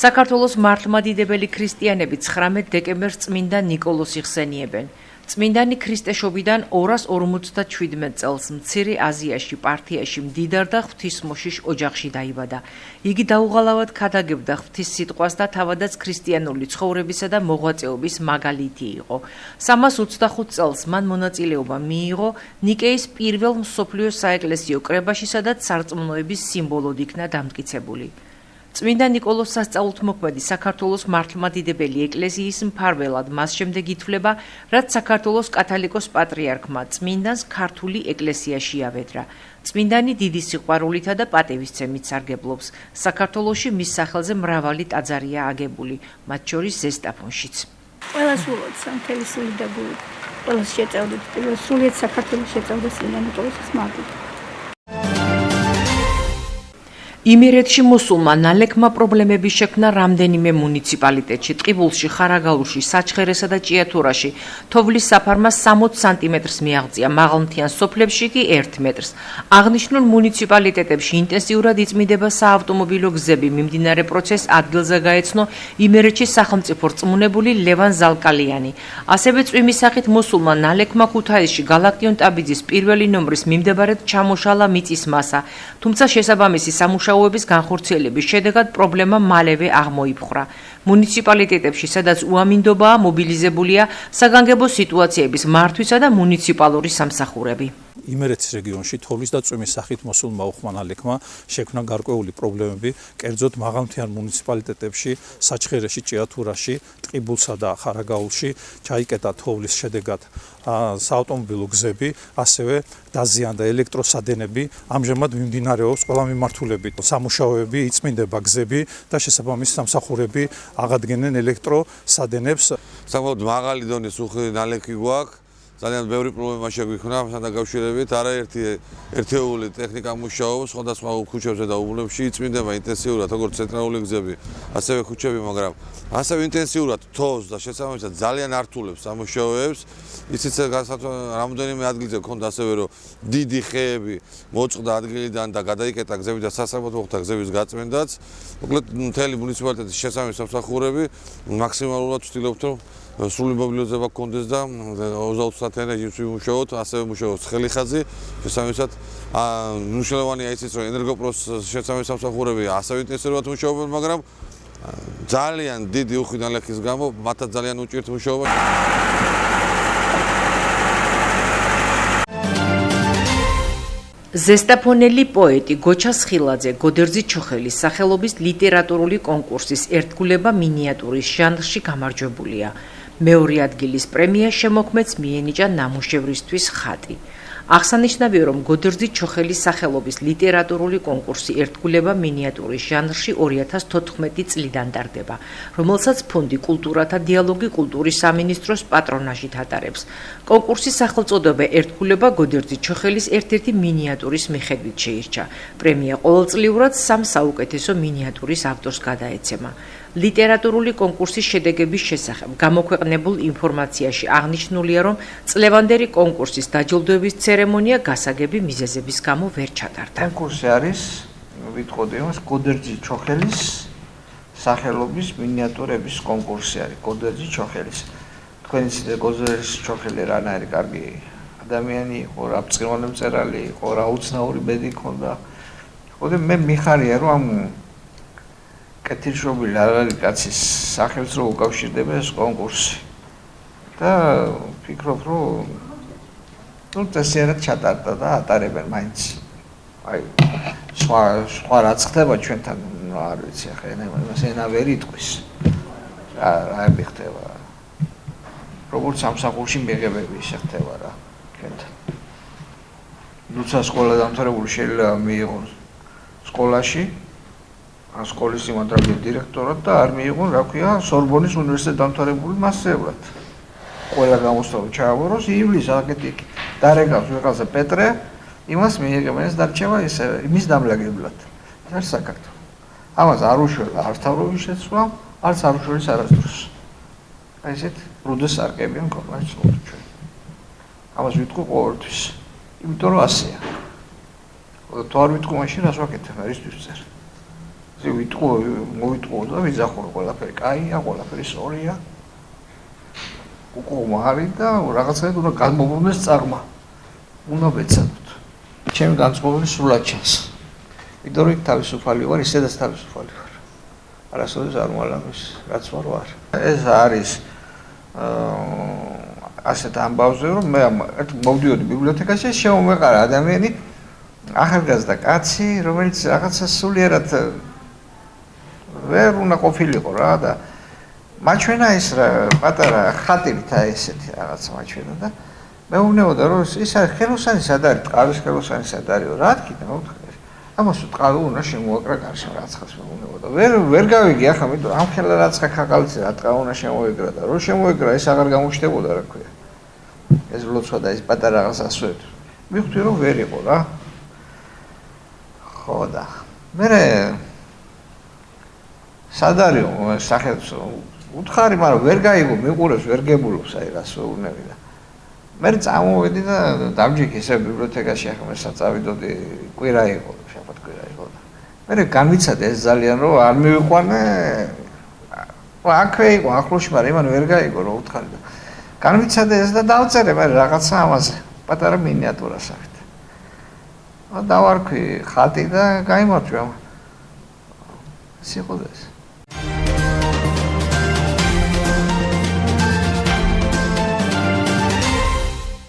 საქართველოს მართლმადიდებელი ქრისტიანები 19 დეკემბერს წმინდა ნიკოლოზს იხსენიებენ. წმინდანი ქრისტეშობიდან 257 წელს მცირე აზიაში, პართიაში, მდიდარ და ღვთისმოშიშ ოჯახში დაიბადა. იგი დაუღალავად ქადაგებდა ღვთის სიტყვას და თავადაც ქრისტიანული ცხოვრებისა და მოღვაწეობის მაგალითი იყო. 325 წელს მან მონაწილეობა მიიღო ნიკეის პირველ მსოფლიო საეკლესიო კრებაში, სადაც სარწმუნოების სიმბოლოდ იქნა დამტკიცებული. წმინდა ნიკოლოზ სასწაულთმოქმედი საქართველოს მართლმადიდებელი ეკლესიის მფარველად მას შემდეგ ითვლება, რაც საქართველოს კათოლიკოს პატრიარქმა წმინდანს ქართული ეკლესიაში ავედრა. წმინდანი დიდი სიყვარულითა და პატივისცემით სარგებლობს. საქართველოში მის სახელზე მრავალი ტაძარია აგებული, მათ შორის ზესტაფონშიც. ყველას ვულოცავ მთელი სული და გული. ყველას შეწევდით, სრულიად საქართველოს შეწევდა წმინდა ნიკოლოზის მარტივი. იმერეთში მოსულმა ნალექმა პრობლემები შექმნა რამდენიმე მუნიციპალიტეტში, ტყიბულში, ხარაგაულში, საჩხერესა და ჭიათურაში. თოვლის საფარმა 60 სანტიმეტრს მიაღწია, მაღალმთიან სოფლებში კი 1 მეტრს. აღნიშნულ მუნიციპალიტეტებში ინტენსიურად იწმინდება საავტომობილო გზები. მიმდინარე პროცესს ადგილზე გაეცნო იმერეთში სახელმწიფო რწმუნებული ლევან ზალკალიანი. ასევე წვიმის სახით მოსულმა ნალექმა ქუთაისში გალაქტიონ ტაბიძის პირველი ნომრის მიმდებარედ ჩამოშალა მიწის მასა, თუმცა შესაბამისი სამუშაოების განხორციელების შედეგად პრობლემა მალევე აღმოიფხვრა. მუნიციპალიტეტებში, სადაც უამინდობაა, მობილიზებულია საგანგებო სიტუაციების მართვისა და მუნიციპალური სამსახურები. იმერეთის რეგიონში თოვლის და წვიმის სახით მოსულმა უხმა ნალექმა შექმნა გარკვეული პრობლემები, კერძოდ მაღალმთიან მუნიციპალიტეტებში, საჩხერეში, ჭიათურაში, ტყიბულსა და ხარაგაულში ჩაიკეტა თოვლის შედეგად საავტომობილო გზები, ასევე დაზიანდა ელექტროსადენები. ამჟამად მიმდინარეობს ყველა მიმართულებით სამუშაოები, იწმინდება გზები და შესაბამისი სამსახურები აღადგენენ ელექტროსადენებს. საკმაოდ მაღალი დონის უხვი ნალექი გვაქვს. ძალიან ბევრი პრობლემა შეგვიქმნა ამასთან დაკავშირებით. არაერთი ერთეული ტექნიკა მუშაობს სხვადასხვა ქუჩებზე და უბნებში, იწმინდება ინტენსიურად როგორც ცენტრალური გზები, ასევე ქუჩები, მაგრამ ასევე ინტენსიურად თოვს და შესაბამისად ძალიან ართულებს სამუშაოებს. ისიც რამოდენიმე ადგილზე გქონდა ასევე რომ დიდი ხეები მოწყდა ადგილიდან და გადაიკეტა გზები და სასწრაფოდ მოხდა გზების გაწმენდაც. მოკლედ მთელი მუნიციპალიტეტის შესაბამისი სამსახურები მაქსიმალურად ვცდილობთ რომ სრული მობილიზება გქონდეს და 24 საათიანი მუშაობთ, ასევე მუშაობს ხელიხაზი, შესაბამისად მნიშვნელოვანია ისიც რომ ენერგოპროს შესაბამისი სამსახურები ასევე ინტენსიურად მუშაობენ, მაგრამ ძალიან დიდი უხვი ნალექის გამო მათაც ძალიან უჭირთ მუშაობა. ზესტაფონელი პოეტი გოჩა სხილაძე გოდერძი ჩოხელის სახელობის ლიტერატურული კონკურსის ერთგულება მინიატურის ჟანრში გამარჯვებულია. მეორე ადგილის პრემია შემოქმედს მიენიჭა ნამუშევრისთვის ხატი. აღსანიშნავია, რომ გოდერძი ჩოხელის სახელობის ლიტერატურული კონკურსი ერთგულება მინიატურის ჟანრში 2014 წლიდან ტარდება, რომელსაც ფონდი კულტურათა დიალოგი კულტურის სამინისტროს პატრონაჟით ატარებს. კონკურსის სახელწოდება ერთგულება გოდერძი ჩოხელის ერთ-ერთი მინიატურის მიხედვით შეირჩა. პრემია ყოველწლიურად 3 საუკეთესო მინიატურის ავტორს გადაეცემა. ლიტერატურული კონკურსის შედეგების შესახებ გამოქვეყნებულ ინფორმაციაში აღნიშნულია, რომ წლევანდელი კონკურსის დაჯილდოების ცერემონია გასაგები მიზეზების გამო ვერ ჩატარდა. კონკურსი არის, ვიტყოდი იმას, გოდერძი ჩოხელის სახელობის მინიატურების კონკურსი არის, გოდერძი ჩოხელის. თქვენ იცით, გოდერძი ჩოხელი რანაირი კარგი ადამიანი იყო, რა ბრწყინვალე მწერალი იყო, რა უცნაური ბედი ჰქონდა. ხოდე მე მიხარია, რომ ამ კეთილშობილი არ არის კაცის სახელს რო უკავშირდება ეს კონკურსი. და ვფიქრობ, რომ წესიერად ჩატარდა და ატარებენ მაინც. აი, სხვა რაც ხდება ჩვენთან, არ ვიცი, ახლა ენა ვერ იტყვის. რა ხდება. როგორც სამსახურში მიღებები ისე ხდება რა ჩვენთან. როცა სკოლა დამთავრებული შეიძლება მიიღონ სკოლაში სკოლის იმანდრაგე დირექტორად და არ მიიღონ, რა ქვია, სორბონის უნივერსიტეტი დამთავრებული მასწავლებლად. ყველა გამოსწავლე ჩააბოროს, ივლისს აკეთი დარეკავს ვიღაცა პეტრე, იმას მიიღებენ ეს დარჩება ესე იმის დამლაგებლად. ეს არის საქართველო. ამას არ უშველა არ თავრობის შეცვლა, არც არ უშველის არასდროს. აი ესეთ რუდეს არკებიან კომპანიის ჩვენ. ამას ვიტყვი ყოველთვის. იმიტომ რომ ასეა. თუ არ ვიტყვი მაშინ რას ვაკეთებ, არისთვის წერ. მოვიტყუო და ვიძახო ყველაფერი კაია, ყველაფერი სწორია. უკუღმა არის და რაღაცა უნდა გამომუნდეს წაღმა. უნდა ვეცადოთ. ჩემი განწყობილი სრულად ჩანს. იმიტომ რომ თავისუფალი ვარ, ისედაც თავისუფალი ვარ. არასოდეს არ მოალამის, რაც ვარ. ეს არის ასეთ ამბავზე რომ მე მოვდიოდი ბიბლიოთეკაში, შემომეყარა ადამიანი ახალგაზრდა კაცი, რომელიც რაღაცა სულიერად ვერ უნდა ყოფილიყო რა და მაჩვენა ის რა პატარა ხატილით აი ესეთი რაღაცა მაჩვენა და მეუბნებოდა რომ ის არის ხელოსანი სად არის, ტყავის ხელოსანი სად არისო, რა თქმა უნდა. ამას ტყავი უნდა შემოაკრა გარშე რაცხას მეუბნებოდა. ვერ გავიგი ახლა, იმიტომ ამ ხელა რაცხა ქაღალიც რა ტყა უნდა შემოეკრა და რო შემოეკრა ეს აღარ გამოჩნდებოდა რა ქვია. ეს ლოცვა და ეს პატარა რაღაცა ასვეთ. მივხვდი რომ ვერ იყო რა. ხო და მე სად არის სახელმწიფო უთხარი, მაგრამ ვერ გაიგო, მიყურებს, ვერ გებულობს აი რას ვეუბნები და მე წამოვედი და დამჯიქი ესე ბიბლიოთეკაში ახლა მე საწავიდოდი კვირა იყო, შეფოთ კვირა იყო და მე განვიცადე ეს ძალიან რომ არ მივიყვანე აქვე იყო ახლოში, მაგრამ იმან ვერ გაიგო რომ უთხარი და განვიცადე ეს და დავწერე მე რაღაცა ამაზე პატარა მინიატურა სახით. დავარქვი ხატი და გაიმარჯვა. სიყოდეს.